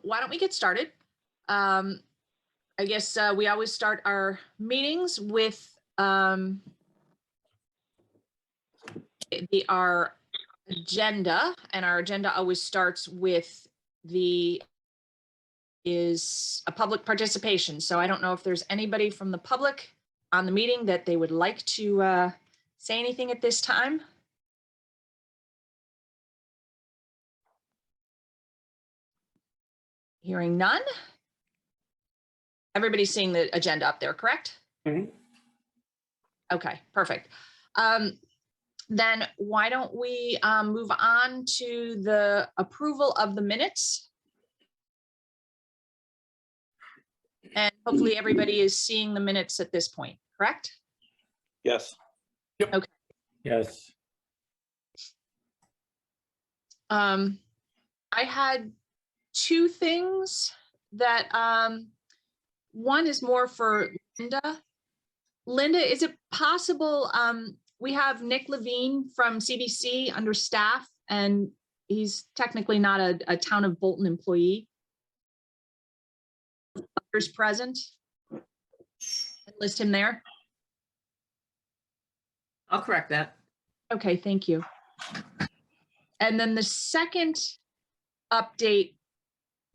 Why don't we get started? I guess we always start our meetings with our agenda, and our agenda always starts with is a public participation. So I don't know if there's anybody from the public on the meeting that they would like to say anything at this time. Hearing none. Everybody's seeing the agenda up there, correct? Mm-hmm. Okay, perfect. Then why don't we move on to the approval of the minutes? And hopefully everybody is seeing the minutes at this point, correct? Yes. Yep. Okay. Yes. I had two things that one is more for Linda. Linda, is it possible, we have Nick Levine from CBC under staff, and he's technically not a town of Bolton employee. Others present, list him there. I'll correct that. Okay, thank you. And then the second update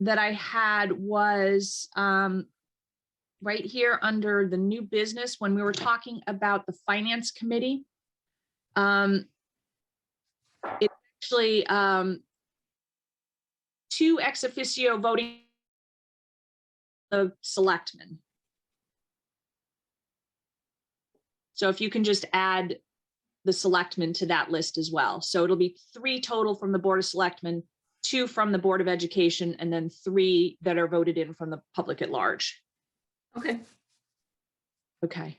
that I had was right here under the new business when we were talking about the finance committee. It's actually two ex officio voting of selectmen. So if you can just add the selectmen to that list as well. So it'll be 3 total from the Board of Selectmen, 2 from the Board of Education, and then 3 that are voted in from the public at large. Okay. Okay.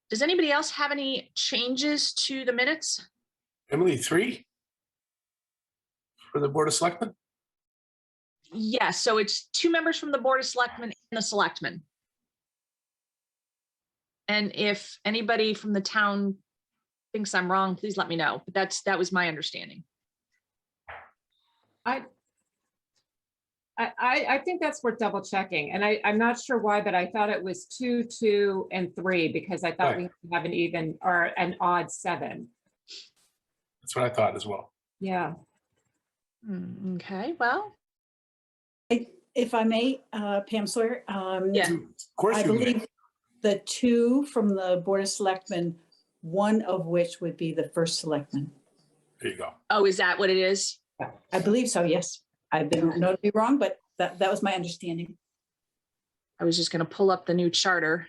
Does anybody else have any changes to the minutes? Emily, 3 for the Board of Selectmen? Yes, so it's 2 members from the Board of Selectmen and the selectmen. And if anybody from the town thinks I'm wrong, please let me know. But that was my understanding. I think that's worth double checking, and I'm not sure why, but I thought it was 2, 2, and 3 because I thought Right. we have an even or an odd 7. That's what I thought as well. Yeah. Okay, well. If I may, Pam Sawyer. Yeah. Of course I you may. believe the 2 from the Board of Selectmen, one of which would be the first selectman. There you go. Oh, is that what it is? I believe so, yes. I've been known to be wrong, but that was my understanding. I was just going to pull up the new charter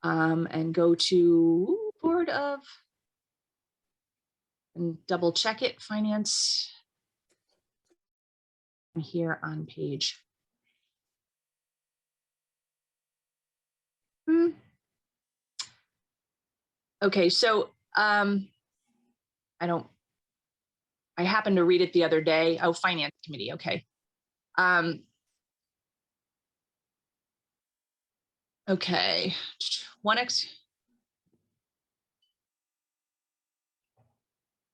and go to Board of and double check it, finance. Here on page. Okay, so I happened to read it the other day. Oh, finance committee. Okay. Okay. 1X.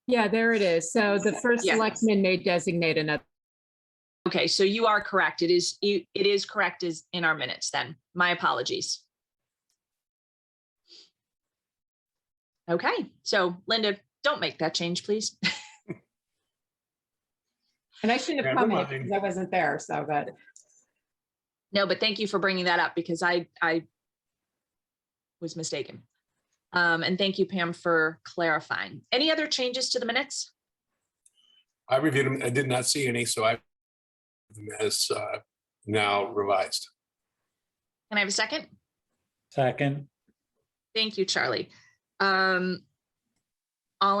Yeah, there it is. So the first Yeah. selectman may designate another. Okay, so you are correct. It is correct as in our minutes then. My apologies. Okay, so Linda, don't make that change, please. And I shouldn't have Never come in mind. because I wasn't there. So, but No, but thank you for bringing that up because I was mistaken. And thank you, Pam, for clarifying. Any other changes to the minutes? I reviewed them. I did not see any, so I them as now revised. Can I have a second? Second. Thank you, Charlie. All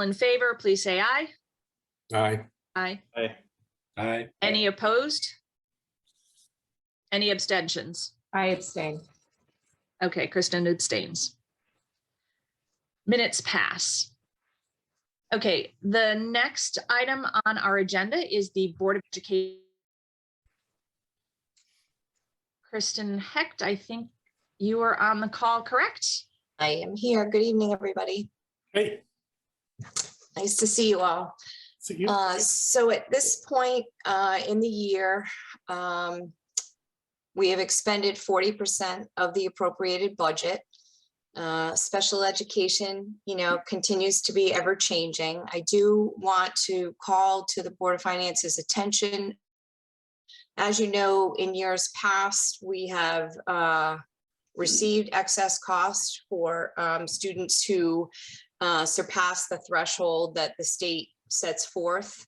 in favor, please say aye. Aye. Aye. Aye. Any opposed? Any abstentions? I abstain. Okay, Kristen abstains. Minutes pass. Okay, the next item on our agenda is the Board of Education. Kristen Hecht, I think you are on the call, correct? I am here. Good evening, everybody. Hey, Nice to see you all. So at this point in the year, we have expended 40% of the appropriated budget. Special education, continues to be ever changing. I do want to call to the Board of Finance's attention. As you know, in years past, we have received excess costs for students who surpass the threshold that the state sets forth.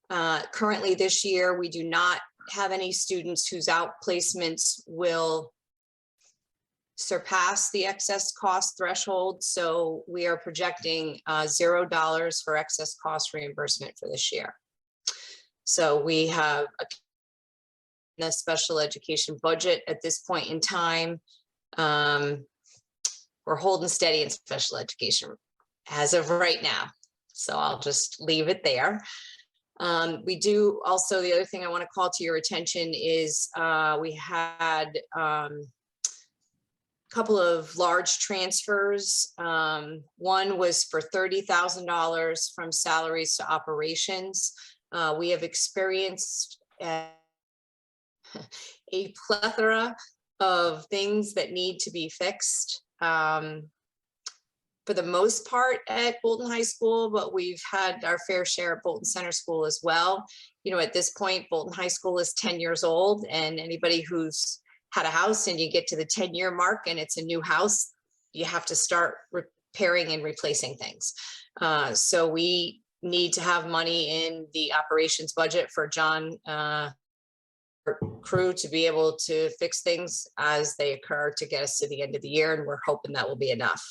Currently this year, we do not have any students whose outplacements will surpass the excess cost threshold. So we are projecting $0 for excess cost reimbursement for this year. So we have a special education budget at this point in time. We're holding steady in special education as of right now. So I'll just leave it there. We do also, the other thing I want to call to your attention is we had couple of large transfers. One was for $30,000 from salaries to operations. We have experienced a plethora of things that need to be fixed. For the most part at Bolton High School, but we've had our fair share at Bolton Center School as well. At this point, Bolton High School is 10 years old, and anybody who's had a house and you get to the 10-year mark and it's a new house, you have to start repairing and replacing things. So we need to have money in the operations budget for John crew to be able to fix things as they occur to get us to the end of the year. And we're hoping that will be enough.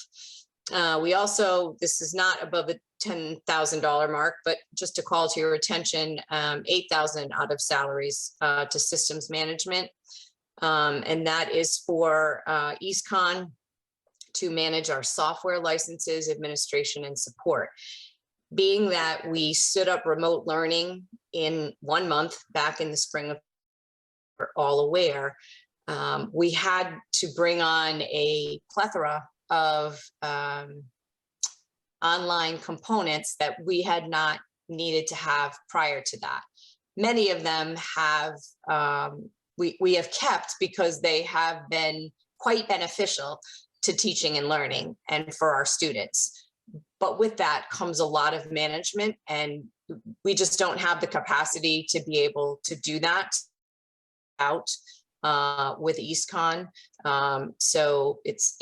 We also, this is not above the $10,000 mark, but just to call to your attention, $8,000 out of salaries to systems management. And that is for EastCon to manage our software licenses, administration, and support. Being that we stood up remote learning in 1 month back in the spring of, we're all aware, we had to bring on a plethora of online components that we had not needed to have prior to that. Many of them have we have kept because they have been quite beneficial to teaching and learning and for our students. But with that comes a lot of management, and we just don't have the capacity to be able to do that out with EastCon. So it's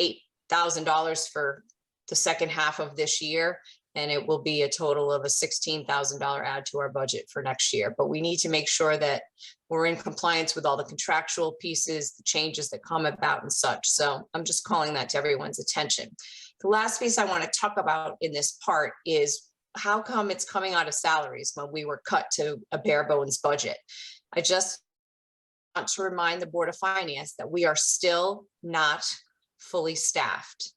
$8,000 for the second half of this year, and it will be a total of a $16,000 add to our budget for next year. But we need to make sure that we're in compliance with all the contractual pieces, the changes that come about and such. So I'm just calling that to everyone's attention. The last piece I want to talk about in this part is how come it's coming out of salaries when we were cut to a bare bones budget. I just want to remind the Board of Finance that we are still not fully staffed.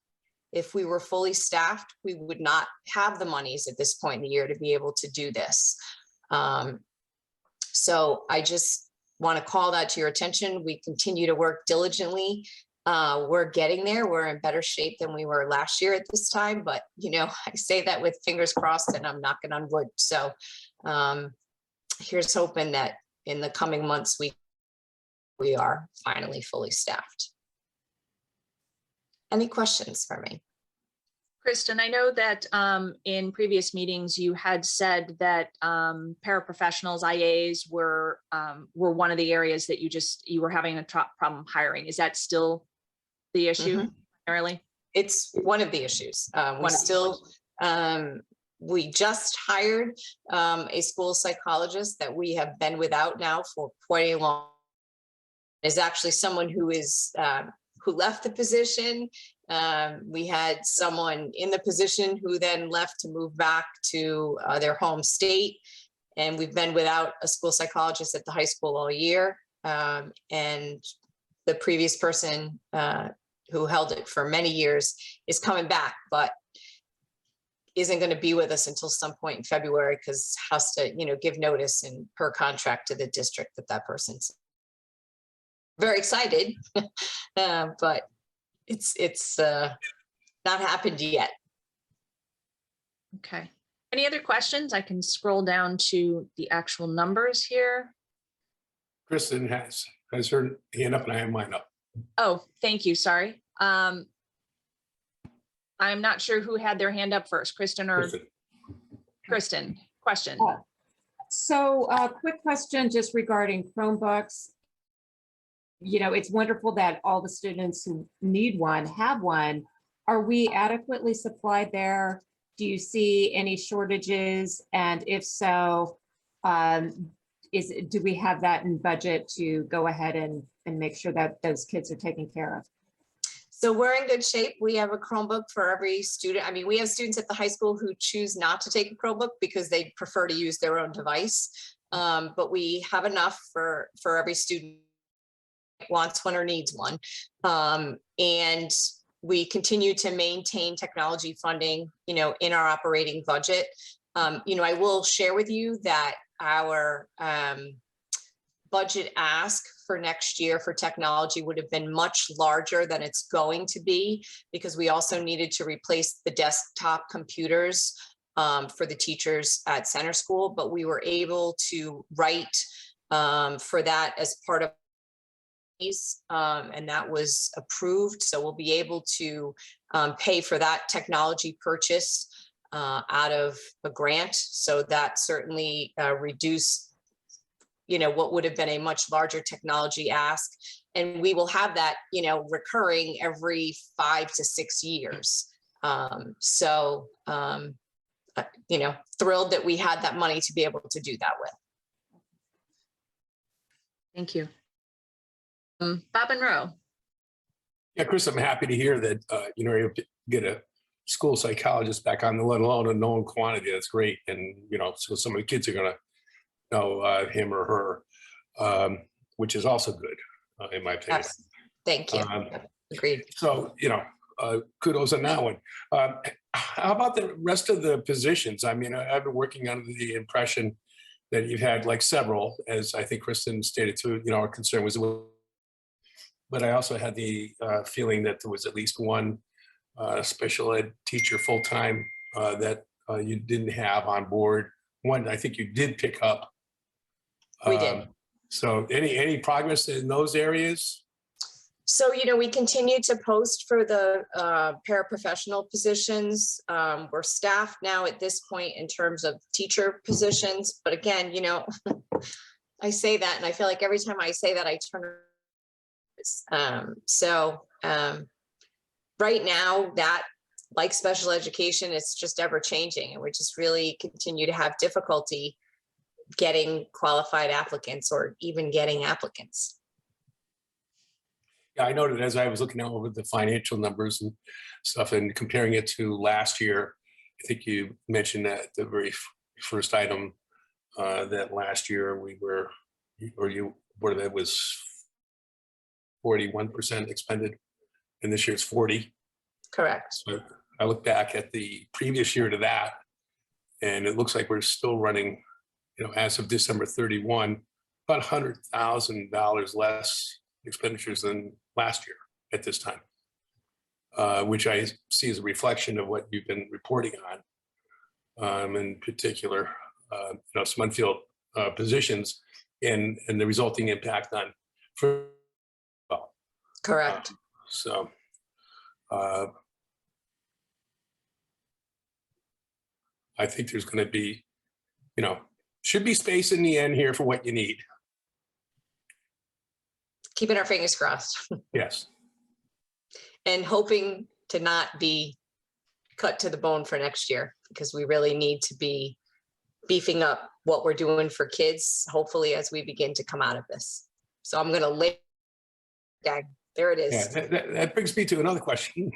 If we were fully staffed, we would not have the monies at this point in the year to be able to do this. So I just want to call that to your attention. We continue to work diligently. We're getting there. We're in better shape than we were last year at this time, but I say that with fingers crossed and I'm knocking on wood. So here's hoping that in the coming months, we are finally fully staffed. Any questions for me? Kristen, I know that in previous meetings, you had said that paraprofessionals, IAs were one of the areas that you were having a problem hiring. Is that still the issue primarily? It's one of the issues. We just hired a school psychologist that we have been without now for quite a long. Is actually someone who left the position. We had someone in the position who then left to move back to their home state. And we've been without a school psychologist at the high school all year. And the previous person who held it for many years is coming back, but isn't going to be with us until some point in February because has to, give notice and per contract to the district that person's very excited, but it's not happened yet. Okay. Any other questions? I can scroll down to the actual numbers here. Kristen has her hand up and I have mine up. Oh, thank you, sorry. I'm not sure who had their hand up first, Kristen or Kristen. Kristen. Question. So a quick question just regarding Chromebooks. You know, it's wonderful that all the students who need one have one. Are we adequately supplied there? Do you see any shortages? And if so, do we have that in budget to go ahead and make sure that those kids are taken care of? So we're in good shape. We have a Chromebook for every student. I mean, we have students at the high school who choose not to take a Chromebook because they prefer to use their own device. But we have enough for every student who wants one or needs one. And we continue to maintain technology funding, you know, in our operating budget. You know, I will share with you that our budget ask for next year for technology would have been much larger than it's going to be, because we also needed to replace the desktop computers for the teachers at center school, but we were able to write for that as part of and that was approved. So we'll be able to pay for that technology purchase out of a grant. So that certainly reduced, you know, what would have been a much larger technology ask. And we will have that, you know, recurring every 5 to 6 years. You know, thrilled that we had that money to be able to do that with. Thank you. Bob and Roe. Yeah, Chris, I'm happy to hear that, you know, you get a school psychologist back on the, let alone a known quantity. That's great. And, you know, so some of the kids are going to know him or her, which is also good, in my opinion. Yes. Thank you. Agreed. So, you know, kudos on that one. How about the rest of the positions? I mean, I've been working under the impression that you've had like several, as I think Kristen stated too, you know, our concern was, but I also had the feeling that there was at least one special ed teacher full-time that you didn't have on board. One, I think you did pick up. We did. So any progress in those areas? So, you know, we continue to post for the paraprofessional positions. We're staffed now at this point in terms of teacher positions. But again, you know, I say that and I feel like every time I say that, I turn. Right now, that, like special education, it's just ever changing, and we just really continue to have difficulty getting qualified applicants or even getting applicants. Yeah, I noted as I was looking over the financial numbers and stuff and comparing it to last year, I think you mentioned that the very first item that last year we were, or you, where that was 41% expended, and this year it's 40. Correct. So I look back at the previous year to that, and it looks like we're still running, you know, as of December 31, about $100,000 less expenditures than last year at this time, which I see as a reflection of what you've been reporting on, in particular, you know, some unfilled positions and the resulting impact on. Correct. So I think there's going to be, you know, should be space in the end here for what you need. Keeping our fingers crossed Yes. and hoping to not be cut to the bone for next year, because we really need to be beefing up what we're doing for kids, hopefully, as we begin to come out of this. So I'm going to lay down. There it is. Yeah, that brings me to another question,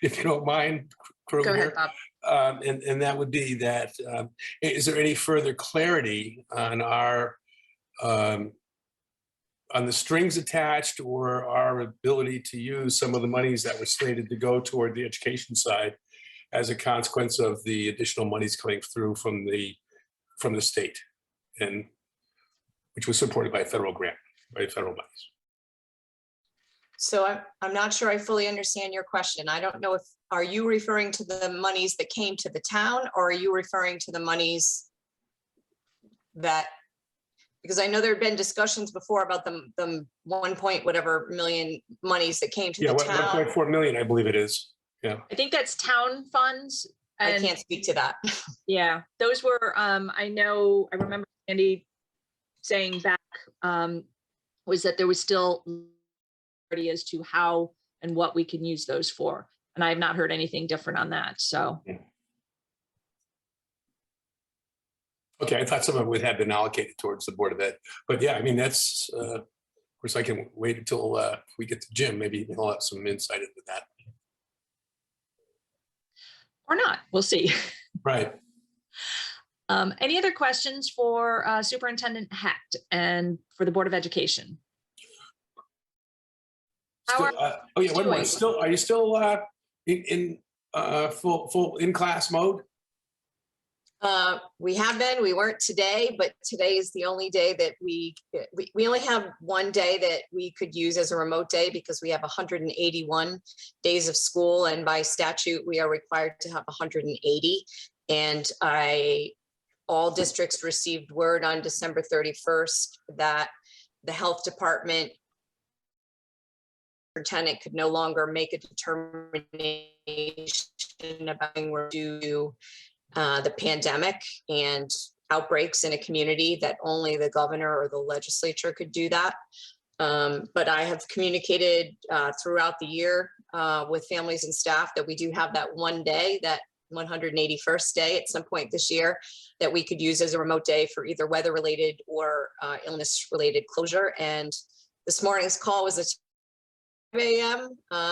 if you don't mind. Go ahead, Bob. And that would be that, is there any further clarity on our, on the strings attached or our ability to use some of the monies that were slated to go toward the education side as a consequence of the additional monies coming through from the state, and which was supported by a federal grant, by federal monies? So I'm not sure I fully understand your question. I don't know if, are you referring to the monies that came to the town, or are you referring to the monies that, because I know there have been discussions before about the 1 point whatever million monies that came to Yeah, the one town. point 4 million, I believe it is. Yeah. I think that's town funds. I And can't speak to that. yeah, those were, I know, I remember Andy saying back, was that there was still as to how and what we can use those for. And I have not heard anything different on that, so. Okay, I thought some of it would have been allocated towards the Board of Ed, but yeah, I mean, that's, of course, I can wait until we get to Jim, maybe he'll have some insight into that. Or not, we'll see. Right. Any other questions for Superintendent Hecht and for the Board of Education? How Still, are oh yeah, one more. doing? Still, are you still in full in-class mode? We have been, we weren't today, but today is the only day that we only have one day that we could use as a remote day because we have 181 days of school, and by statute, we are required to have 180. And all districts received word on December 31st that the health department superintendent could no longer make a determination about due to the pandemic and outbreaks in a community, that only the governor or the legislature could do that. But I have communicated throughout the year with families and staff that we do have that one day, that 181st day at some point this year, that we could use as a remote day for either weather related or illness related closure. And this morning's call was at 5 a.m.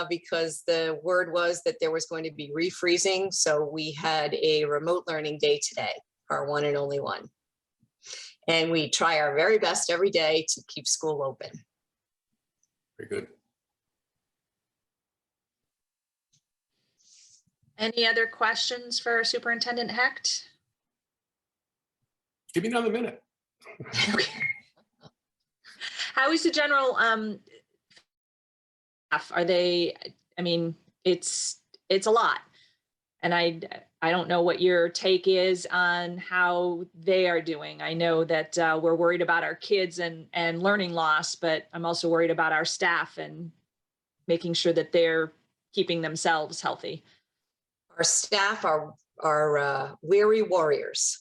Because the word was that there was going to be refreezing. So we had a remote learning day today, our one and only one. And we try our very best every day to keep school open. Very good. Any other questions for Superintendent Hecht? Give me another minute. Okay. How is the general staff? Are they, I mean, it's a lot. And I don't know what your take is on how they are doing. I know that we're worried about our kids and learning loss, but I'm also worried about our staff and making sure that they're keeping themselves healthy. Our staff are weary warriors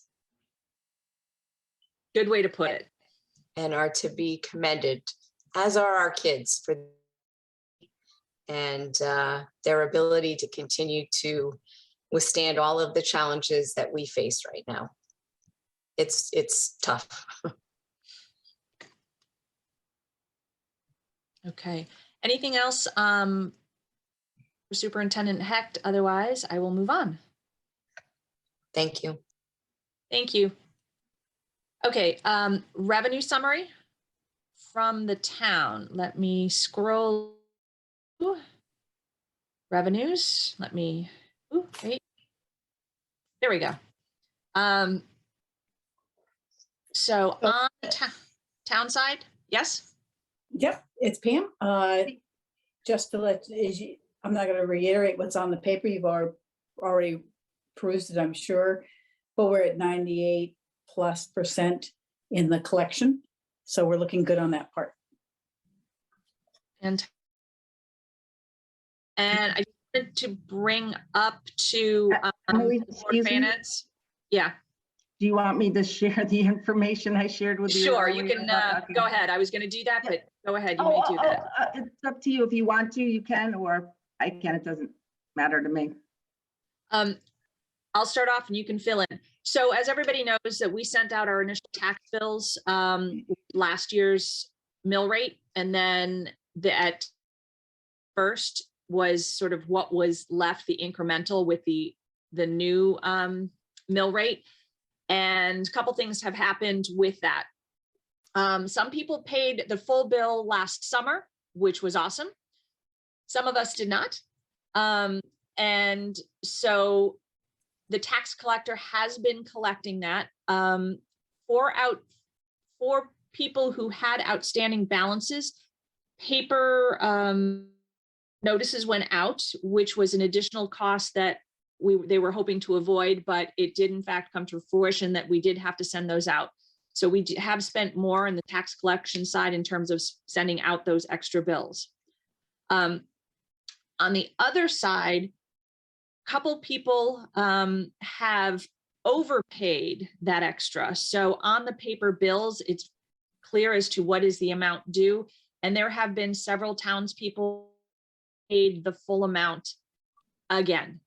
Good way to put it. and are to be commended, as are our kids, for and their ability to continue to withstand all of the challenges that we face right now. It's tough. Okay. Anything else for Superintendent Hecht? Otherwise, I will move on. Thank you. Thank you. Okay, revenue summary from the town. Let me scroll. Revenues. Let me, wait. There we go. So on the town side, yes? Yep, it's Pam. Just to let, I'm not going to reiterate what's on the paper. You've already perused it, I'm sure. But we're at 98+% in the collection. So we're looking good on that part. And I wanted to bring up to Emily, Board of excuse me? Finance. Yeah, Do you want me to share the information I shared with you? sure. You earlier can about- okay. go ahead. I was going to do that, Yeah. but go ahead. You may do that. It's up to you. If you want to, you can, or I can. It doesn't matter to me. I'll start off and you can fill in. So as everybody knows that we sent out our initial tax bills, last year's mill rate, and then at first was sort of what was left, the incremental with the new mill rate. And a couple things have happened with that. Some people paid the full bill last summer, which was awesome. Some of us did not. And so the tax collector has been collecting that for people who had outstanding balances. paper notices went out, which was an additional cost that they were hoping to avoid, but it did in fact come to fruition that we did have to send those out. So we have spent more on the tax collection side in terms of sending out those extra bills. On the other side, a couple people have overpaid that extra. So on the paper bills, it's clear as to what is the amount due. And there have been several townspeople paid the full amount again.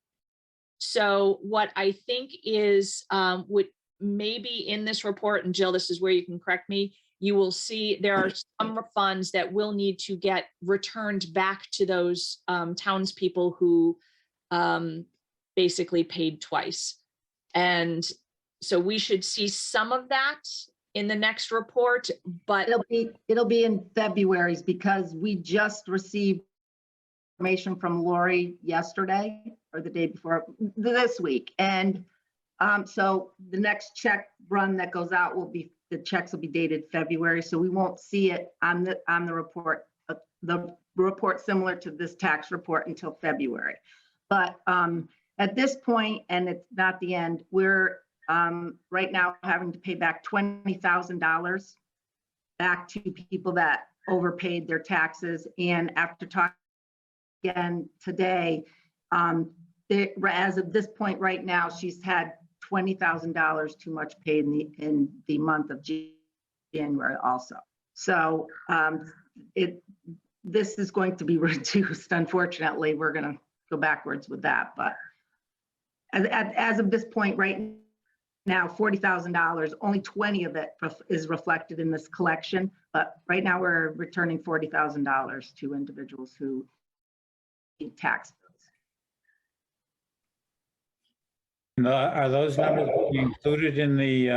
So what I think is would maybe in this report, and Jill, this is where you can correct me, you will see there are some funds that will need to get returned back to those townspeople who basically paid twice. And so we should see some of that in the next report, but It'll be in February's because we just received information from Lori yesterday or the day before this week. And so the next check run that goes out will be, the checks will be dated February. So we won't see it on the report similar to this tax report until February. But at this point, and it's not the end, we're right now having to pay back $20,000 back to people that overpaid their taxes. And after talking again today, as of this point right now, she's had $20,000 too much paid in the month of January also. So this is going to be reduced. Unfortunately, we're going to go backwards with that. But as of this point right now, $40,000, only 20 of it is reflected in this collection. But right now we're returning $40,000 to individuals who need tax bills. Are those numbers included in the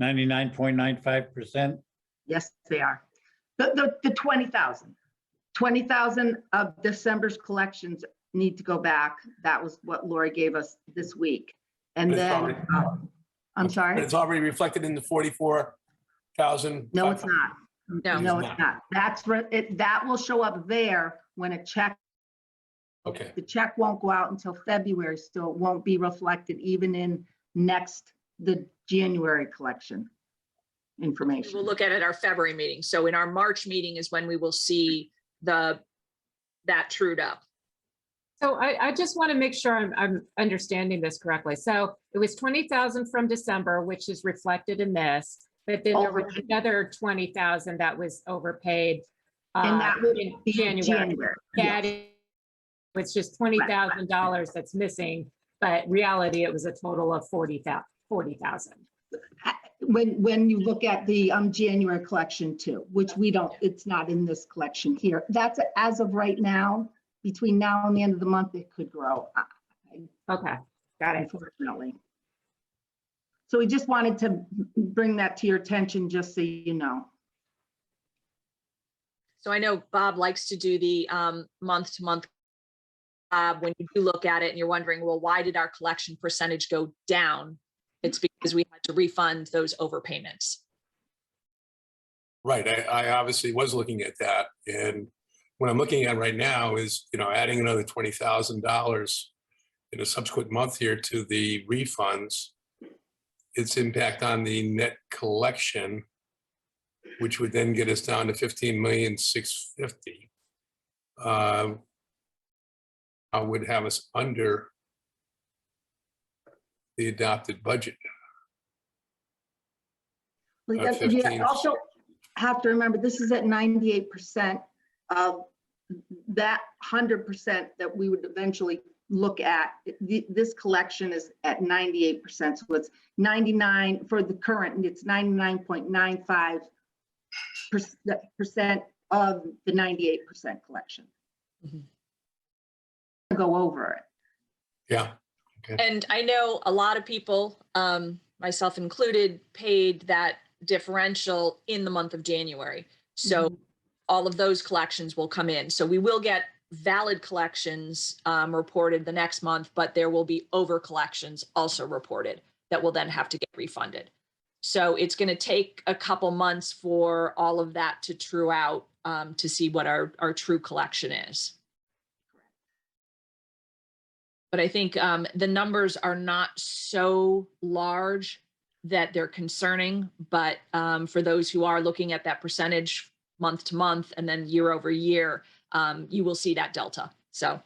99.95%? Yes, they are. The 20,000 of December's collections need to go back. That was what Lori gave us this week. And It's then, already- I'm But sorry? it's already reflected in the 44,000. No, it's not. No. No, It's it's not. That will show up there when a check, Okay, the check won't go out until February, so it won't be reflected even in the January collection information. we'll look at it at our February meeting. So in our March meeting is when we will see that trued up. So I just want to make sure I'm understanding this correctly. So it was 20,000 from December, which is reflected in this, but then there was another 20,000 that was overpaid And that will in be January. That Yes. it's just $20,000 that's missing, but reality, it was a total of 40,000. When you look at the January collection too, which it's not in this collection here. That's as of right now. Between now and the end of the month, it could grow, Okay, got it. unfortunately. So we just wanted to bring that to your attention, just so you know. So I know Bob likes to do the month to month. When you do look at it and you're wondering, well, why did our collection percentage go down? It's because we had to refund those overpayments. right. I obviously was looking at that. And what I'm looking at right now is, adding another $20,000 in a subsequent month here to the refunds, its impact on the net collection, which would then get us down to 15,650,000. I would have us under the adopted budget. You 15. also have to remember, this is at 98% of that 100% that we would eventually look at. This collection is at 98%, so it's 99 for the current, and it's 99.95% of the 98% collection. Mhm. Go over it. Yeah. And I know a lot of people, myself included, paid that differential in the month of January. So all of those collections will come in. So we will get valid collections reported the next month, but there will be over collections also reported that will then have to get refunded. So it's going to take a couple months for all of that to true out. to see what our true collection is. But I think the numbers are not so large that they're concerning, but for those who are looking at that percentage month to month and then year over year, you will see that delta. So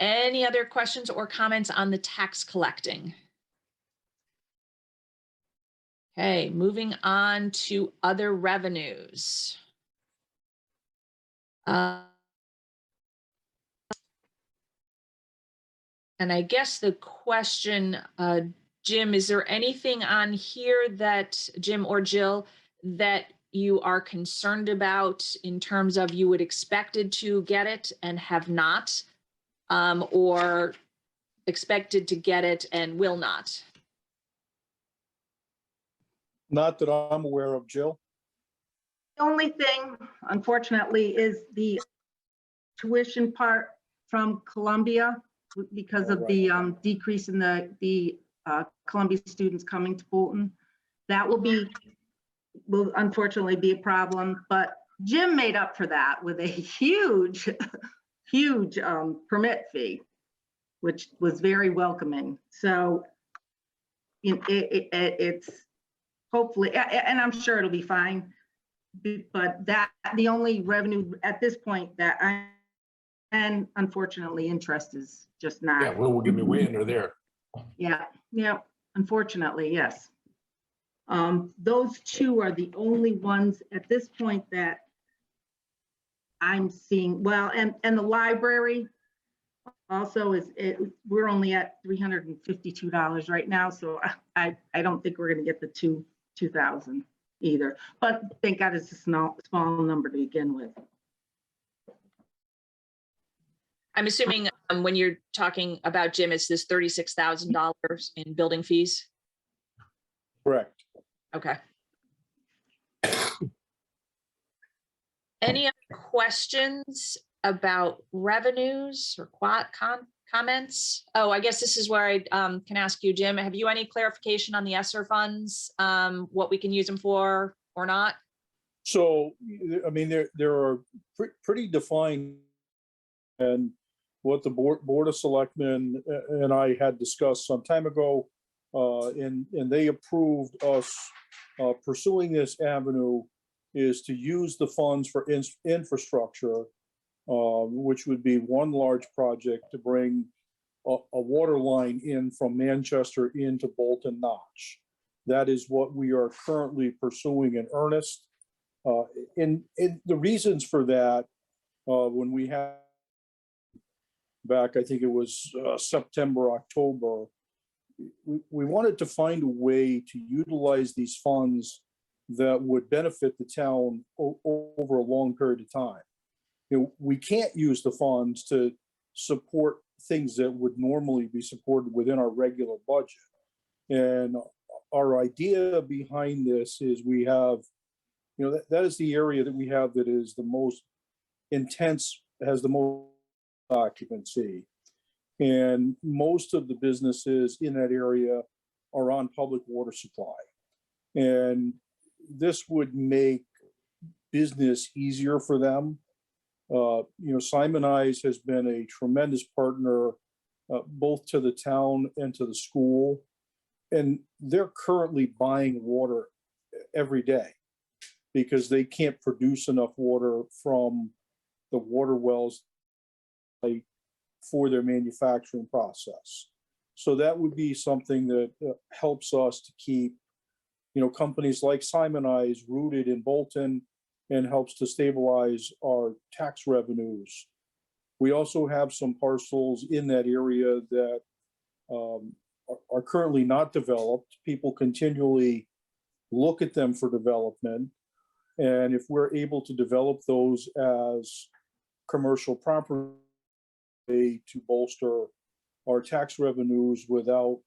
any other questions or comments on the tax collecting? Okay, moving on to other revenues. And I guess the question, Jim, is there anything on here that, Jim or Jill, that you are concerned about in terms of you would expected to get it and have not, or expected to get it and will not? Not that I'm aware of, Jill. The only thing, unfortunately, is the tuition part from Columbia because of the decrease in the Columbia students coming to Bolton. That will unfortunately be a problem, but Jim made up for that with a huge, huge permit fee, which was very welcoming. So it's hopefully, and I'm sure it'll be fine, but that the only revenue at this point that and unfortunately interest is just not. Yeah, well, we'll give me way under there. Yeah, unfortunately, yes. Those two are the only ones at this point that I'm seeing. Well, and the library also we're only at $352 right now, so I don't think we're going to get the 2,000 either. But thank God it's a small number to begin with. I'm assuming when you're talking about Jim, it's this $36,000 in building fees. Correct. Okay. Any other questions about revenues or comments? Oh, I guess this is where I can ask you, Jim, have you any clarification on the ESSER funds, what we can use them for or not? So, I mean, there are pretty defined, and what the board of selectmen and I had discussed some time ago, and they approved us pursuing this avenue is to use the funds for infrastructure, which would be one large project to bring a water line in from Manchester into Bolton Notch. That is what we are currently pursuing in earnest. And the reasons for that, when we had back, I think it was September, October, we wanted to find a way to utilize these funds that would benefit the town over a long period of time. You know, we can't use the funds to support things that would normally be supported within our regular budget. And our idea behind this is we have, you know, that is the area that we have that is the most intense, has the most occupancy. And most of the businesses in that area are on public water supply. And this would make business easier for them. You know, Simon Eyes has been a tremendous partner, both to the town and to the school. And they're currently buying water every day because they can't produce enough water from the water wells for their manufacturing process. So that would be something that helps us to keep, you know, companies like Simon Eyes rooted in Bolton and helps to stabilize our tax revenues. We also have some parcels in that area that are currently not developed. People continually look at them for development. And if we're able to develop those as commercial property to bolster our tax revenues without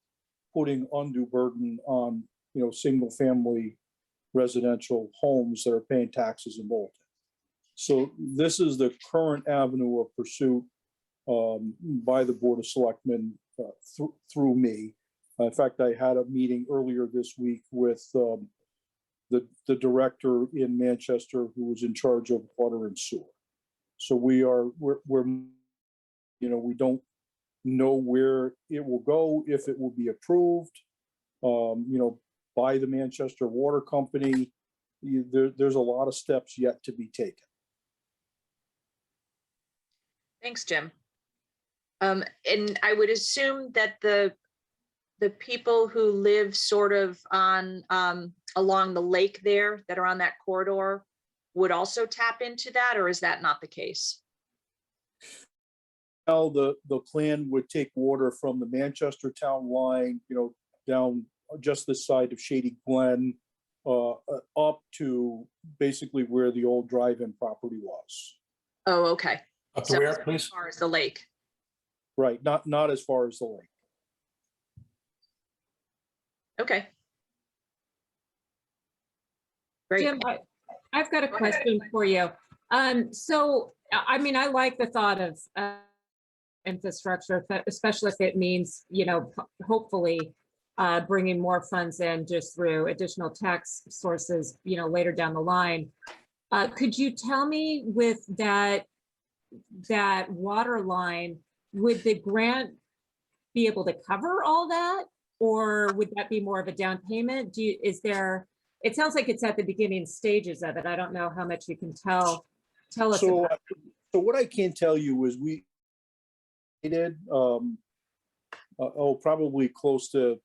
putting undue burden on, you know, single family residential homes that are paying taxes in Bolton. So this is the current avenue of pursuit by the Board of Selectmen through me. In fact, I had a meeting earlier this week with the director in Manchester who was in charge of water and sewer. So we're, we don't know where it will go, if it will be approved, by the Manchester Water Company. There's a lot of steps yet to be taken. Thanks, Jim. And I would assume that the people who live sort of on along the lake there that are on that corridor would also tap into that, or is that not the case? Now, the plan would take water from the Manchester town line, down just this side of Shady Glen, up to basically where the old drive-in property was. Oh, okay. Up to So where, as please? far as the lake. Right, not as far as the lake. Okay. Great. Jim, I've got a question for you. So, I mean, I like the thought of infrastructure, especially if it means, hopefully bringing more funds in just through additional tax sources, later down the line. Could you tell me with that water line, would the grant be able to cover all that? Or would that be more of a down payment? It sounds like it's at the beginning stages of it. I don't know how much you can tell us So, about. so what I can tell you is we did, probably close to,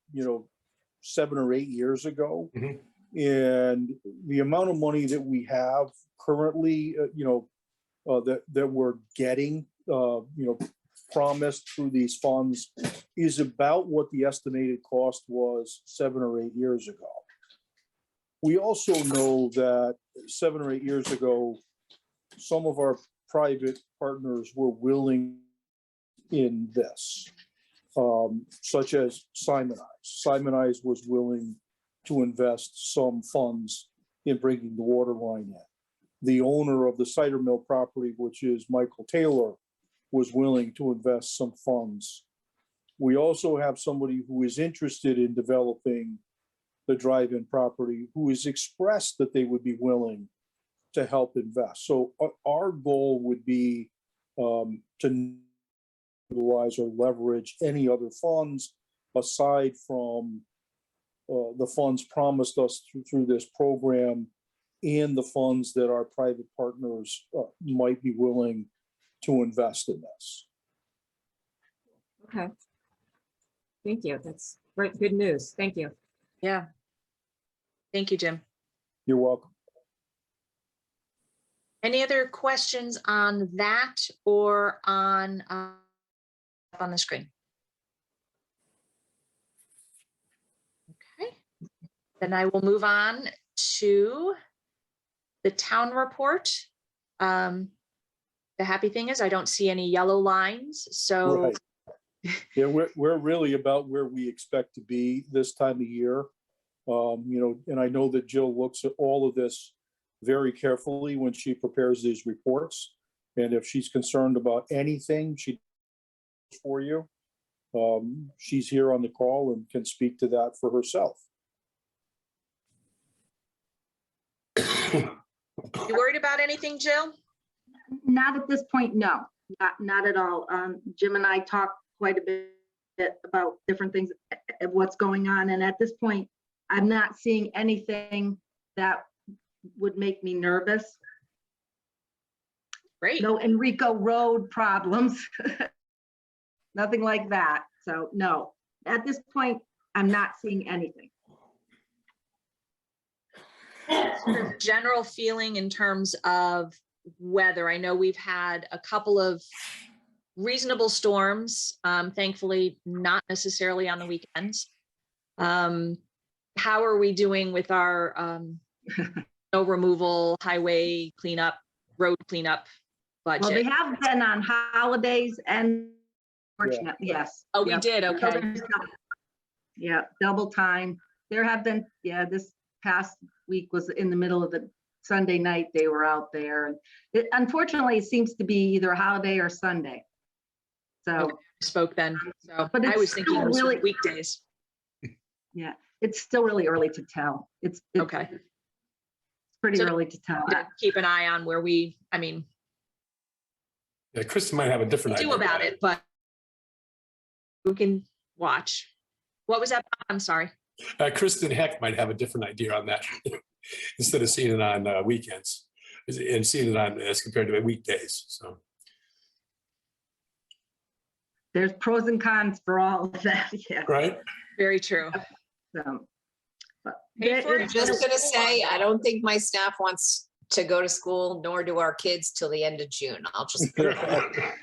7 or 8 years ago. Mhm. And the amount of money that we have currently, that we're getting, promised through these funds is about what the estimated cost was 7 or 8 years ago. We also know that 7 or 8 years ago, some of our private partners were willing in this, such as Simonize. Simonize was willing to invest some funds in bringing the water line in. The owner of the cider mill property, which is Michael Taylor, was willing to invest some funds. We also have somebody who is interested in developing the drive-in property, who has expressed that they would be willing to help invest. So our goal would be to utilize or leverage any other funds aside from the funds promised us through this program and the funds that our private partners might be willing to invest in this. Okay. Thank you. That's great, good news. Thank you. Yeah. Thank you, Jim. You're welcome. Any other questions on that or on the screen? Okay, then I will move on to the town report. The happy thing is I don't see any yellow lines, so. Right. Yeah, we're really about where we expect to be this time of year. And I know that Jill looks at all of this very carefully when she prepares these reports. And if she's concerned about anything, she for you. She's here on the call and can speak to that for herself. You worried about anything, Jill? Not at this point, no, not at all. Jim and I talked quite a bit about different things of what's going on. And at this point, I'm not seeing anything that would make me nervous. Great. No Enrico Road problems, nothing like that. So no, at this point, I'm not seeing anything. Sort of general feeling in terms of weather. I know we've had a couple of reasonable storms, thankfully not necessarily on the weekends. How are we doing with our snow removal, highway cleanup, road cleanup budget? Well, they have been on holidays and fortunately, yes. Oh, we Yep. did, So okay. there's yeah, double time. There have been, this past week was in the middle of the Sunday night, they were out there. And it, unfortunately, it seems to be either a holiday or Sunday. So, Okay, spoke then, so But I it's was thinking it was really- weekdays. yeah, it's still really early to tell. It's Okay. Pretty So- early to tell. to keep an eye on where we, I mean, Yeah, Kristen might have a different idea. do about it, but we can watch. What was that? I'm sorry. Kristen Heck might have a different idea on that. Instead of seeing it on weekends and seeing it on as compared to weekdays. So, There's pros and cons for all of that, yeah. right? Very true. So, but Pay for I'm just gonna say, I don't think my staff wants to go to school, nor do our kids till the end of June. I'll just put it out there.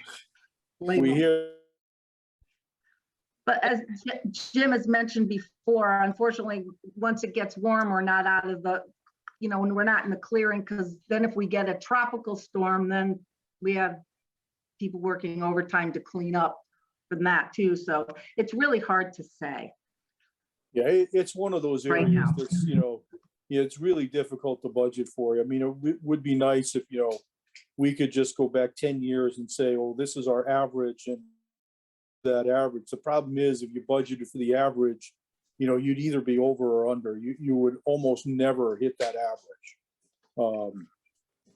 We hear, But as Jim has mentioned before, unfortunately, once it gets warm, we're not out of the, when we're not in the clearing, because then if we get a tropical storm, then we have people working overtime to clean up from that too. So it's really hard to say. yeah, it's one of those Right areas now. that's, it's really difficult to budget for. I mean, it would be nice if, we could just go back 10 years and say, oh, this is our average and that average. The problem is if you budgeted for the average, you'd either be over or under. You would almost never hit that average.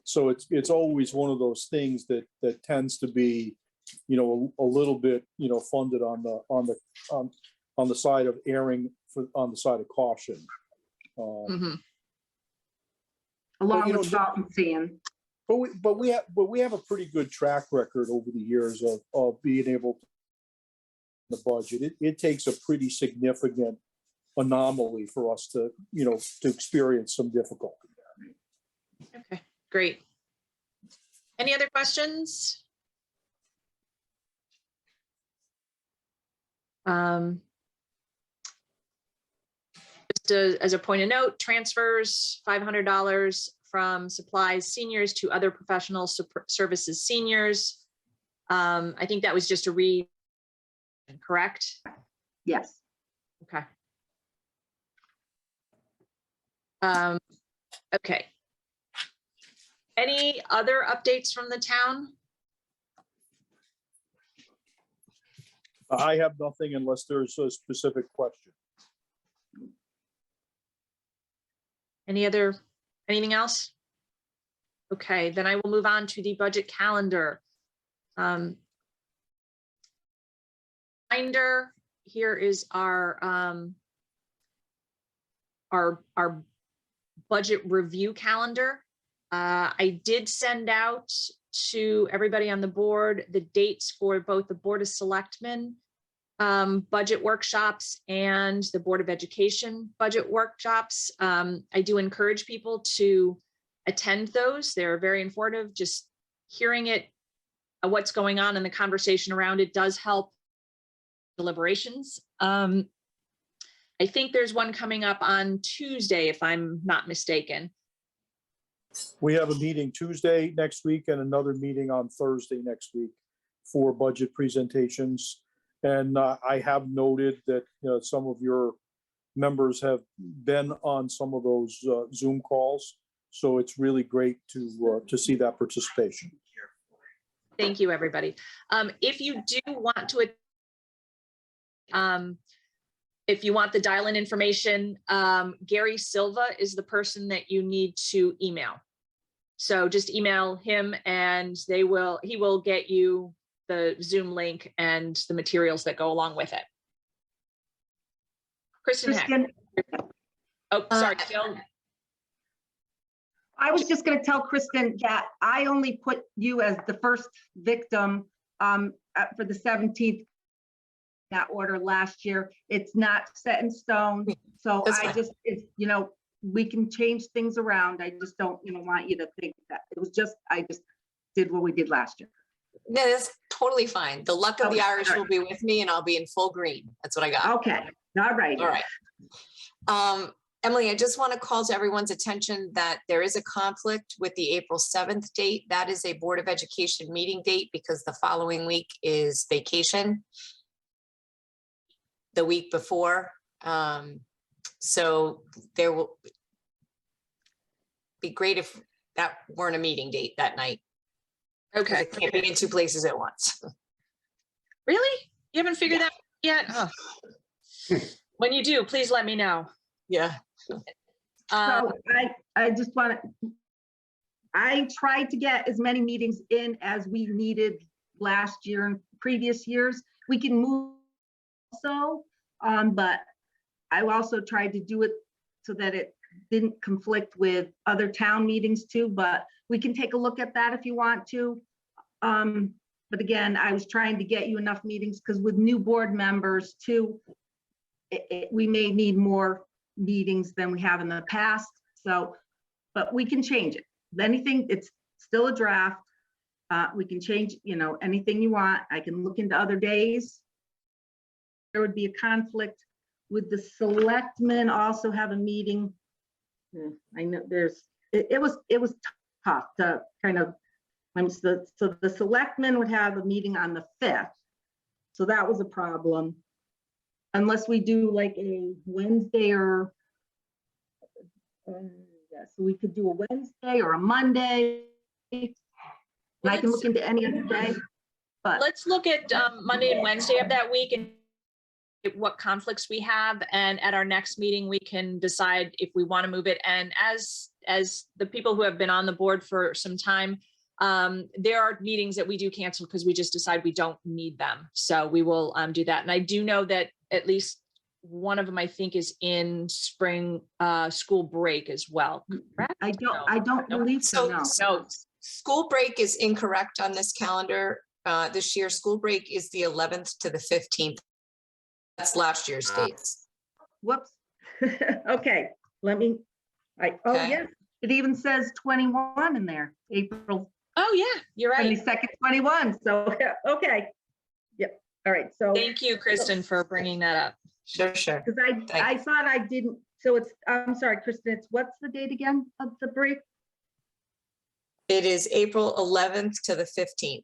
So it's always one of those things that tends to be, a little bit, funded on the side of erring on the side of caution. Mhm. Along you know, with salt and sand. But we have a pretty good track record over the years of being able to the budget. It takes a pretty significant anomaly for us to experience some difficulty there. Okay, great. Any other questions? Just as a point of note, transfers $500 from supplies seniors to other professional services seniors. I think that was just a read, correct? Yes. Okay. Okay. Any other updates from the town? I have nothing unless there's a specific question. Anything else? Okay, then I will move on to the budget calendar. Reminder, here is our budget review calendar. I did send out to everybody on the board the dates for both the Board of Selectmen budget workshops and the Board of Education budget workshops. I do encourage people to attend those. They're very informative. Just hearing it, what's going on and the conversation around it does help deliberations. I think there's one coming up on Tuesday, if I'm not mistaken. We have a meeting Tuesday next week and another meeting on Thursday next week for budget presentations. And I have noted that some of your members have been on some of those Zoom calls. So it's really great to see that participation. Thank you, everybody. If you do want to, if you want the dial-in information, Gary Silva is the person that you need to email. So just email him and he will get you the Zoom link and the materials that go along with it. Kristen Heck. Oh, sorry, Jill. I was just going to tell Kristen that I only put you as the first victim for the 17th that order last year. It's not set in stone. So That's I fine. just, we can change things around. I just don't, want you to think that it was I just did what we did last year. No, that's totally fine. The luck of the Okay, Irish all will be with me and I'll be in full green. That's what I got. Okay, all right. All right. Emily, I just want to call to everyone's attention that there is a conflict with the April 7th date. That is a Board of Education meeting date because the following week is vacation. The week before. So there will be great if that weren't a meeting date that night. 'Cause Okay, I can't be in two places at once. really? You haven't figured that out yet? Oh. When you do, please let me know. Yeah. So I just want to, I tried to get as many meetings in as we needed last year and previous years. We can move but I also tried to do it so that it didn't conflict with other town meetings too, but we can take a look at that if you want to. But again, I was trying to get you enough meetings because with new board members too, we may need more meetings than we have in the past. So, but we can change it. Anything, it's still a draft. We can change, anything you want. I can look into other days. There would be a conflict with the selectmen also have a meeting. I know it was tough to kind of, so the selectmen would have a meeting on the 5th. So that was a problem. Unless we do like a Wednesday or, so we could do a Wednesday or a Monday. And I can look into any other day, but Let's look at Monday and Wednesday of that week and what conflicts we have. And at our next meeting, we can decide if we want to move it. And as the people who have been on the board for some time, there are meetings that we do cancel because we just decide we don't need them. So we will do that. And I do know that at least one of them, I think, is in spring school break as well. Correct? I don't believe so, no. So school break is incorrect on this calendar. This year, school break is the 11th to the 15th. That's last year's dates. Whoops. Okay, let me, oh Okay. yes, it even says 21 in there, April Oh, yeah, you're right. 22nd, 21. So, okay. Yep. All right. So, Thank you, Kristen, for bringing that up. Sure. because I thought I didn't, so it's, I'm sorry, Kristen, it's what's the date again of the break? It is April 11th to the 15th.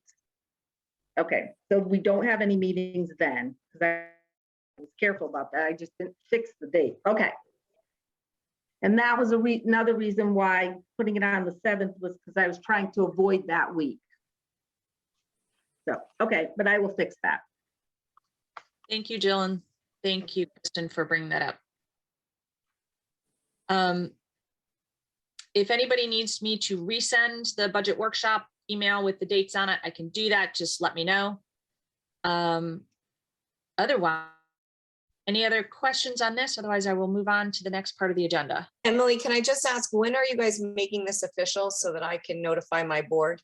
Okay, so we don't have any meetings then, because I was careful about that. I just didn't fix the date. Okay. And that was another reason why putting it on the 7th was because I was trying to avoid that week. So, okay, but I will fix that. Thank you, Jill, and thank you, Kristen, for bringing that up. If anybody needs me to resend the budget workshop email with the dates on it, I can do that. Just let me know. Otherwise, any other questions on this? Otherwise, I will move on to the next part of the agenda. Emily, can I just ask, when are you guys making this official so that I can notify my board?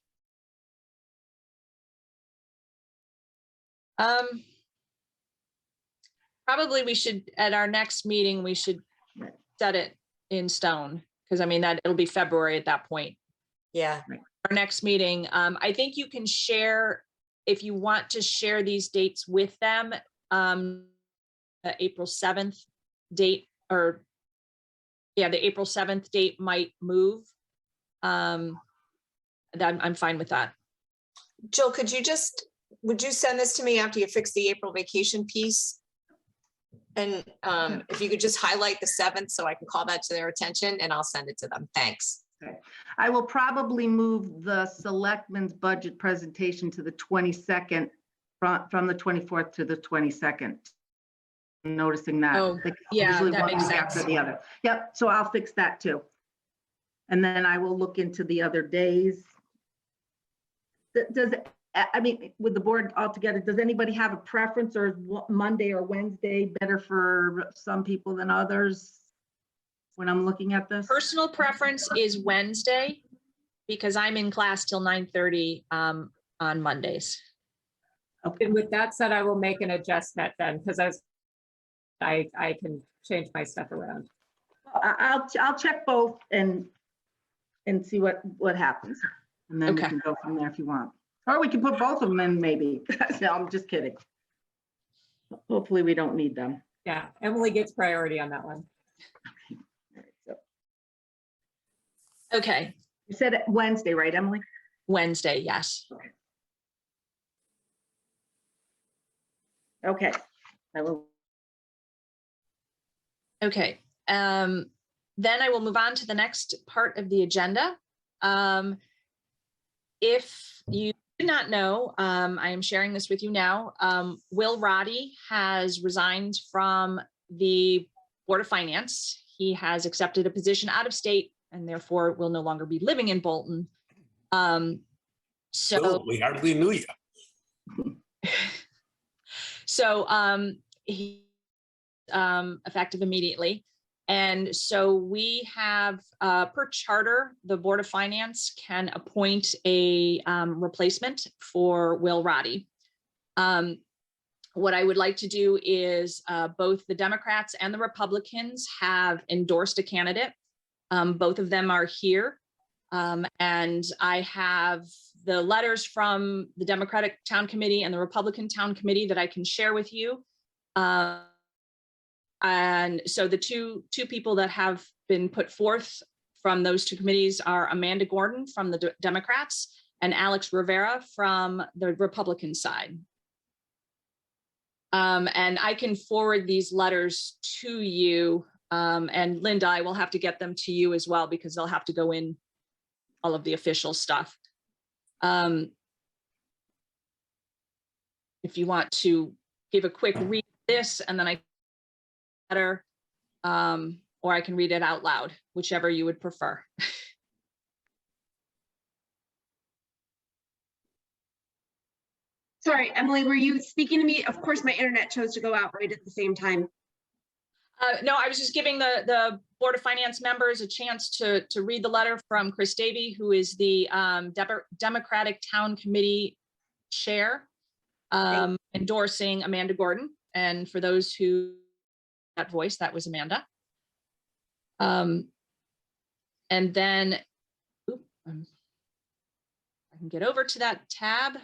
Probably we should, at our next meeting, we should set it in stone, because I mean, that it'll be February at that point. Yeah. Our next meeting, I think you can share, if you want to share these dates with them, the April 7th date, or yeah, the April 7th date might move. I'm fine with that. Jill, would you send this to me after you fix the April vacation piece? And if you could just highlight the 7th so I can call that to their attention, and I'll send it to them. Thanks. Okay. I will probably move the selectmen's budget presentation to the 22nd, from the 24th to the 22nd. I'm noticing that. Oh, They yeah, usually that one makes week after sense. the other. Yep, so I'll fix that too. And then I will look into the other days. I mean, with the board altogether, does anybody have a preference, or is Monday or Wednesday better for some people than others when I'm looking at this? Personal preference is Wednesday, because I'm in class till 9:30 on Mondays. And with that said, I will make an adjustment then, because I can change my stuff around. I'll check both and see what happens. And then we Okay. can go from there if you want. Or we can put both of them in maybe. No, I'm just kidding. Hopefully we don't need them. Yeah, Emily gets priority on that one. All right, so Okay, you said Wednesday, right, Emily? Wednesday, yes. Okay. I will. Okay, then I will move on to the next part of the agenda. If you did not know, I am sharing this with you now. Will Roddy has resigned from the Board of Finance. He has accepted a position out of state and therefore will no longer be living in Bolton. So Oh, we hardly knew you. he effective immediately. And so we have, per charter, the Board of Finance can appoint a replacement for Will Roddy. What I would like to do is both the Democrats and the Republicans have endorsed a candidate. Both of them are here. And I have the letters from the Democratic Town Committee and the Republican Town Committee that I can share with you. And so the two people that have been put forth from those two committees are Amanda Gordon from the Democrats and Alex Rivera from the Republican side. And I can forward these letters to you. And Linda, I will have to get them to you as well because they'll have to go in all of the official stuff. If you want to give a quick read of this and then I letter, or I can read it out loud, whichever you would prefer. Sorry, Emily, were you speaking to me? Of course, my internet chose to go out right at the same time. No, I was just giving the Board of Finance members a chance to read the letter from Chris Davey, who is the Democratic Town Committee Chair, endorsing Amanda Gordon. And for those who that voice, that was Amanda. And then I can get over to that tab.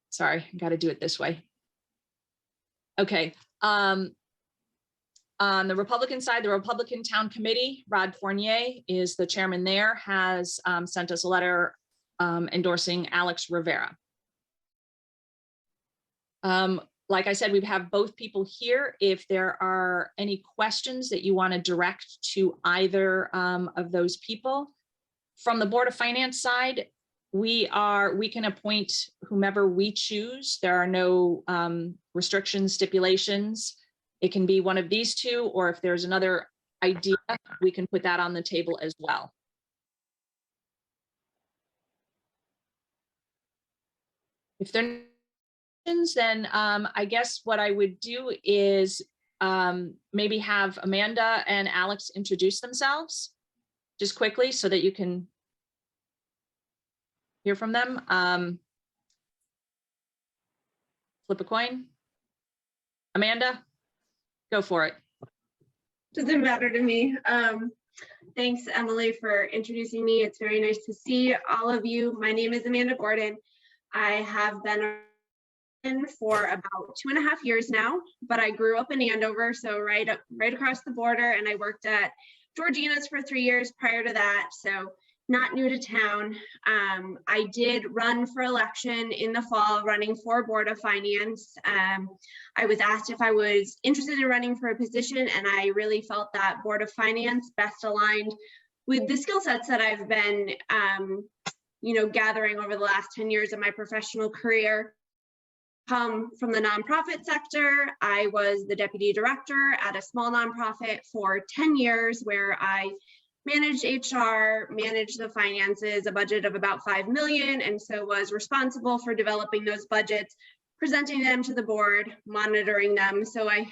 Sorry, I got to do it this way. Okay. On the Republican side, the Republican Town Committee, Rod Fournier is the chairman there, has sent us a letter endorsing Alex Rivera. Like I said, we have both people here. If there are any questions that you want to direct to either of those people. From the Board of Finance side, we can appoint whomever we choose. There are no restrictions, stipulations. It can be one of these two, or if there's another idea, we can put that on the table as well. If there are questions, then I guess what I would do is maybe have Amanda and Alex introduce themselves just quickly so that you can hear from them. Flip a coin. Amanda, go for it. Doesn't matter to me. Thanks, Emily, for introducing me. It's very nice to see all of you. My name is Amanda Gordon. I have been in for about 2.5 years now, but I grew up in Andover, so right across the border, and I worked at Georgina's for 3 years prior to that, so not new to town. I did run for election in the fall, running for Board of Finance. I was asked if I was interested in running for a position, and I really felt that Board of Finance best aligned with the skill sets that I've been gathering over the last 10 years of my professional career. Come from the nonprofit sector. I was the deputy director at a small nonprofit for 10 years where I managed HR, managed the finances, a budget of about 5 million, and so was responsible for developing those budgets, presenting them to the board, monitoring them. So I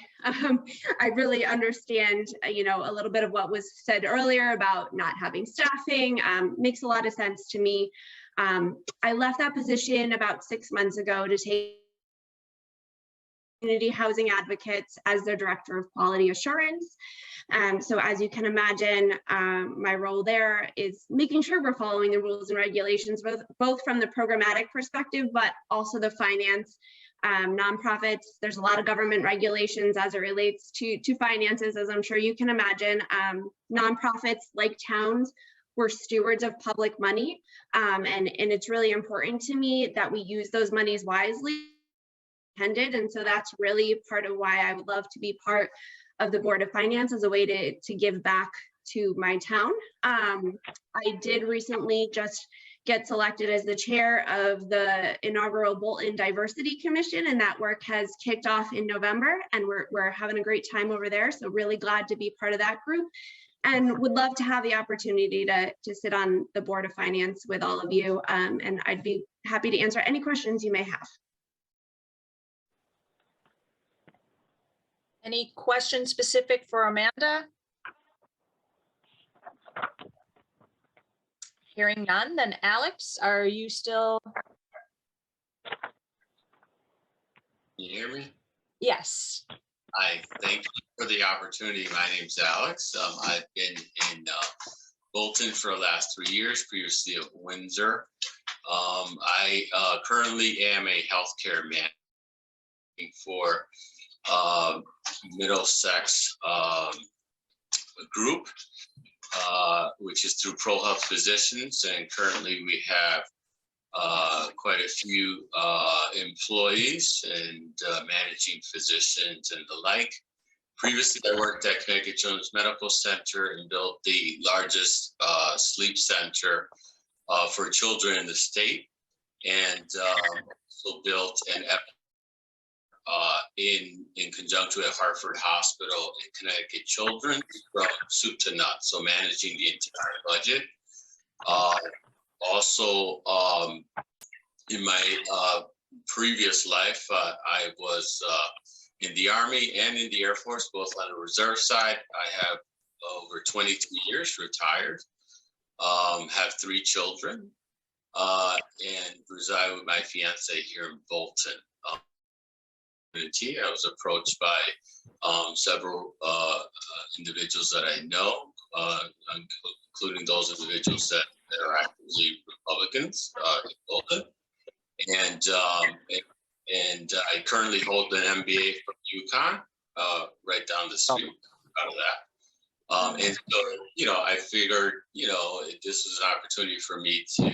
really understand, a little bit of what was said earlier about not having staffing. Makes a lot of sense to me. I left that position about 6 months ago to take community housing advocates as their director of quality assurance. So as you can imagine, my role there is making sure we're following the rules and regulations, both from the programmatic perspective, but also the finance. Nonprofits, there's a lot of government regulations as it relates to finances, as I'm sure you can imagine. Nonprofits, like towns, we're stewards of public money, and it's really important to me that we use those monies wisely. And so that's really part of why I would love to be part of the Board of Finance as a way to give back to my town. I did recently just get selected as the chair of the inaugural Bolton Diversity Commission, and that work has kicked off in November, and we're having a great time over there. So really glad to be part of that group, and would love to have the opportunity to sit on the Board of Finance with all of you, and I'd be happy to answer any questions you may have. Any questions specific for Amanda? Hearing none, then Alex, are you still? Can you hear me? Yes. Hi, thank you for the opportunity. My name's Alex. I've been in Bolton for the last 3 years, previously of Windsor. I currently am a healthcare man for Middlesex group, which is through Pro Health Physicians, and currently we have quite a few employees and managing physicians and the like. Previously, I worked at Connecticut Children's Medical Center and built the largest sleep center for children in the state, and also built an in conjunction with Hartford Hospital and Connecticut Children from soup to nuts, so managing the entire budget. Also, in my previous life, I was in the Army and in the Air Force, both on the reserve side. I have over 22 years retired, have 3 children, and reside with my fiance here in Bolton. I was approached by several individuals that I know, including those individuals that are actively Republicans in Bolton. And I currently hold an MBA from UConn, right down the street out of that. And so, you know, I figured, you know, this is an opportunity for me to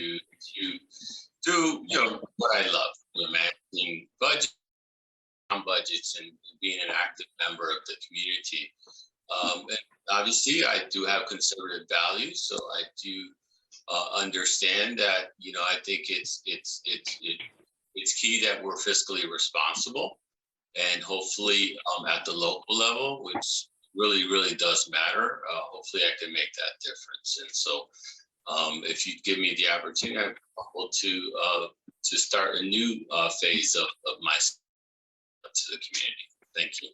do, you know, what I love, you know, managing budgets and being an active member of the community. And obviously, I do have conservative values, so I do understand that, you know, I think it's key that we're fiscally responsible, and hopefully at the local level, which really does matter. Hopefully, I can make that difference. And so, if you give me the opportunity, I'm able to start a new phase of my to the community. Thank you.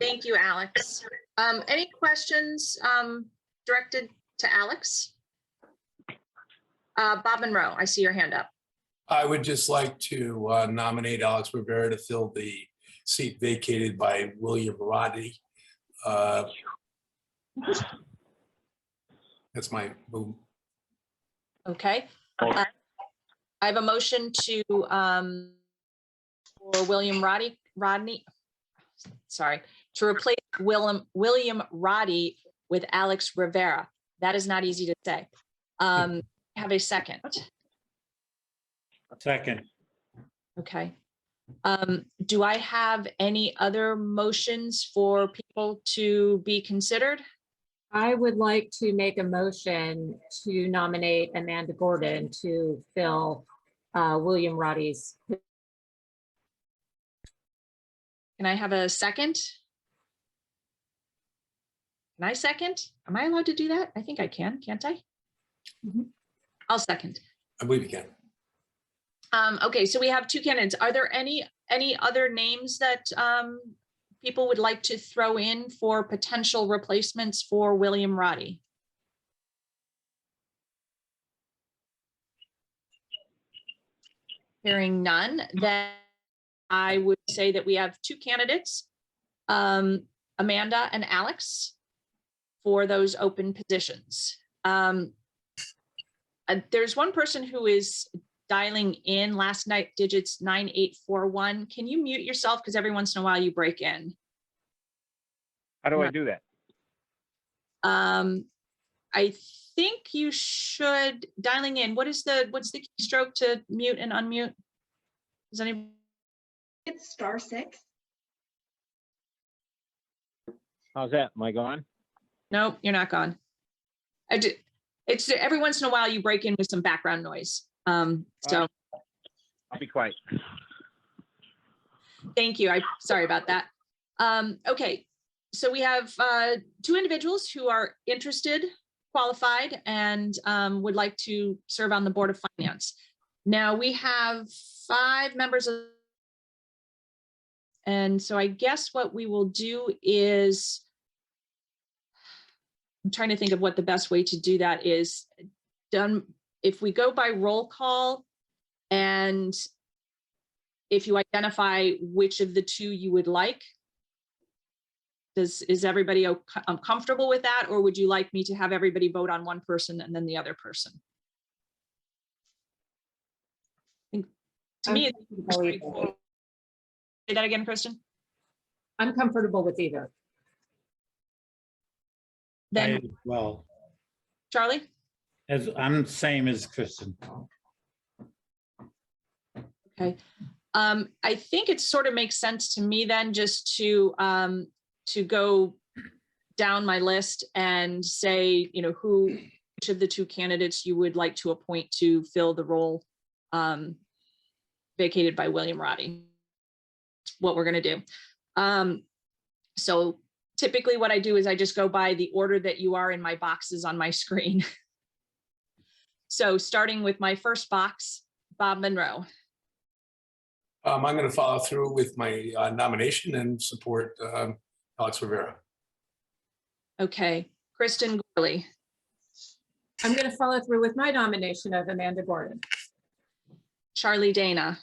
Thank you, Alex. Any questions directed to Alex? Bob Monroe, I see your hand up. I would just like to nominate Alex Rivera to fill the seat vacated by William Roddy. That's my move. Okay. I have a motion to for William Rodney, to replace William Roddy with Alex Rivera. That is not easy to say. Have a second. Second. Okay. Do I have any other motions for people to be considered? I would like to make a motion to nominate Amanda Gordon to fill William Roddy's. Can I have a second? Can I second? Am I allowed to do that? I think I can, can't I? I'll second. I believe you can. Okay, so we have 2 candidates. Are there any other names that people would like to throw in for potential replacements for William Roddy? Hearing none, then I would say that we have 2 candidates, Amanda and Alex, for those open positions. There's one person who is dialing in, last night digits 9841. Can you mute yourself? Because every once in a while you break in. How do I do that? I think you should, dialing in, what's the keystroke to mute and unmute? Does anybody? It's *6. How's that? Am I gone? No, you're not gone. It's every once in a while you break in with some background noise. So I'll be quiet. thank you. Sorry about that. Okay, so we have two individuals who are interested, qualified, and would like to serve on the Board of Finance. Now we have 5 members of, and so I guess what we will do is, I'm trying to think of what the best way to do that is. Done, if we go by roll call, and if you identify which of the 2 you would like, is everybody comfortable with that, or would you like me to have everybody vote on one person and then the other person? To me, say that again, Kristen. I'm comfortable with either. Then Well, Charlie. as I'm same as Kristen. Okay. I think it sort of makes sense to me then just to go down my list and say, you know, which of the 2 candidates you would like to appoint to fill the role vacated by William Roddy. What we're going to do. So typically what I do is I just go by the order that you are in my boxes on my screen. So starting with my first box, Bob Monroe. I'm going to follow through with my nomination and support Alex Rivera. Okay, Kristen Gorley. I'm going to follow through with my nomination of Amanda Gordon. Charlie Dana.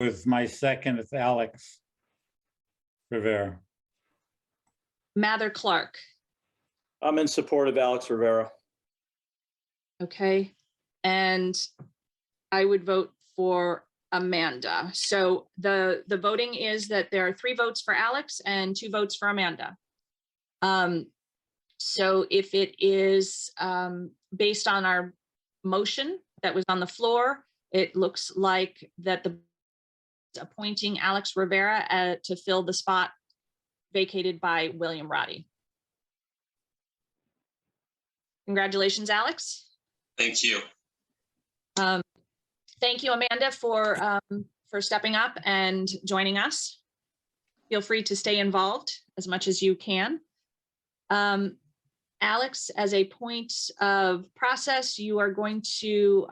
With my second, it's Alex Rivera. Mather Clark. I'm in support of Alex Rivera. Okay, and I would vote for Amanda. So the voting is that there are 3 votes for Alex and 2 votes for Amanda. So if it is based on our motion that was on the floor, it looks like that the appointing Alex Rivera to fill the spot vacated by William Roddy. Congratulations, Alex. Thank you. Thank you, Amanda, for stepping up and joining us. Feel free to stay involved as much as you can. Alex, as a point of process, you are going to,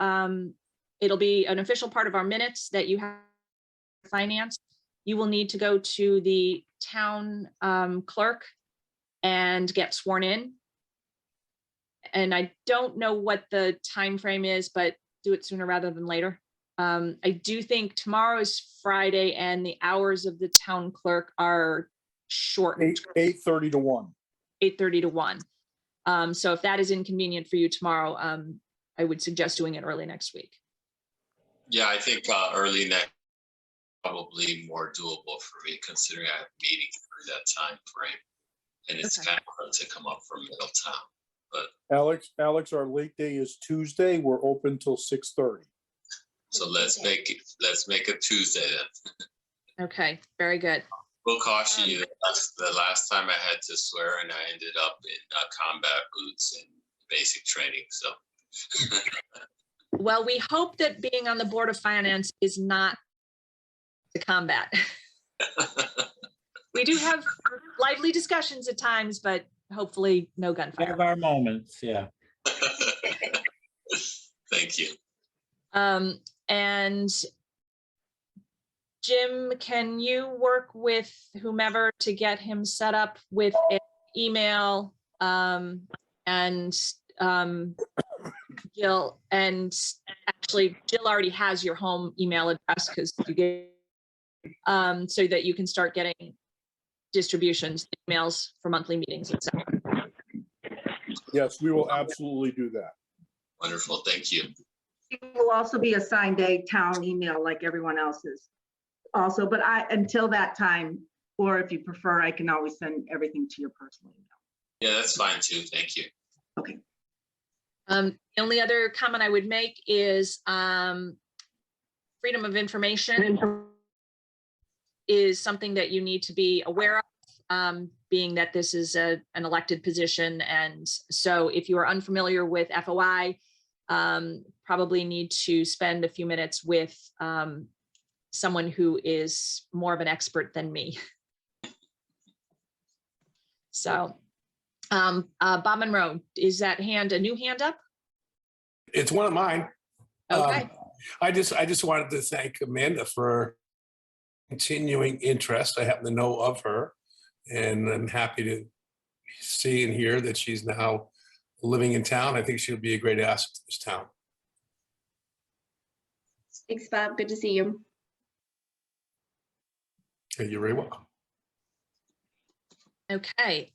it'll be an official part of our minutes that you have finance. You will need to go to the town clerk and get sworn in. And I don't know what the time frame is, but do it sooner rather than later. I do think tomorrow is Friday and the hours of the town clerk are shortened. 8:30 to 1. 8:30 to 1. So if that is inconvenient for you tomorrow, I would suggest doing it early next week. Yeah, I think early next probably more doable for me considering I have meetings for that time frame. And it's Okay. kind of hard to come up from Middletown. Alex, our late day is Tuesday. We're open till 6:30. So let's make it Tuesday then. Okay, very good. We'll caution you, that's the last time I had to swear and I ended up in combat boots and basic training, so. Well, we hope that being on the Board of Finance is not the combat. We do have lively discussions at times, but hopefully no We gunfire. have our moments, yeah. Thank you. And Jim, can you work with whomever to get him set up with an email? And Jill, and actually Jill already has your home email address because you gave, so that you can start getting distributions, emails for monthly meetings, etc. Yes, we will absolutely do that. Wonderful, thank you. It will also be assigned a town email like everyone else's also, but until that time, or if you prefer, I can always send everything to your personal email. Yeah, that's fine too, thank you. Okay. The only other comment I would make is freedom of information is something that you need to be aware of. being that this is an elected position. And so if you are unfamiliar with FOI, probably need to spend a few minutes with someone who is more of an expert than me. So Bob Monroe, is that hand a new hand up? It's one of mine. Okay. I just wanted to thank Amanda for continuing interest. I happen to know of her, and I'm happy to see and hear that she's now living in town. I think she'll be a great asset to this town. Thanks, Bob. Good to see you. You're very welcome. Okay.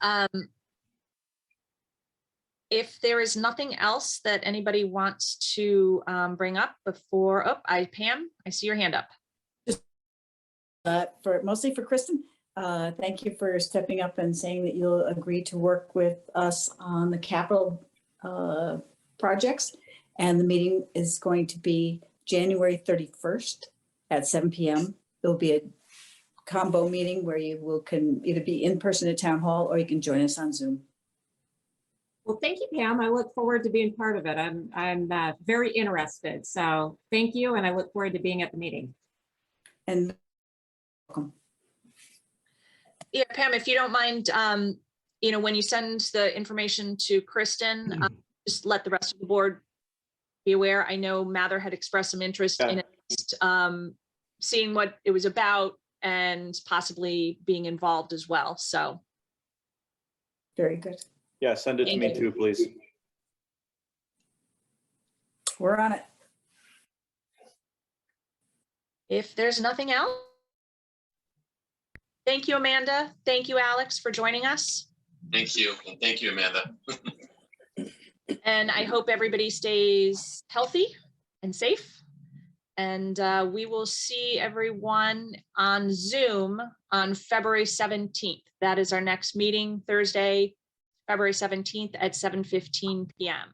If there is nothing else that anybody wants to bring up before, Pam, I see your hand up. Mostly for Kristen, thank you for stepping up and saying that you'll agree to work with us on the capital projects. And the meeting is going to be January 31st at 7 p.m. It'll be a combo meeting where you can either be in person at Town Hall or you can join us on Zoom. Well, thank you, Pam. I look forward to being part of it. I'm very interested. So thank you. And I look forward to being at the meeting. And welcome. Yeah, Pam, if you don't mind, when you send the information to Kristen, just let the rest of the board be aware. I know Mather had expressed some interest in at least seeing what it was about and possibly being involved as well. So. Very good. Yeah, send it to me too, please. We're on it. If there's nothing else. Thank you, Amanda. Thank you, Alex, for joining us. Thank you. And thank you, Amanda. And I hope everybody stays healthy and safe. And we will see everyone on Zoom on February 17th. That is our next meeting, Thursday, February 17th at 7:15 p.m.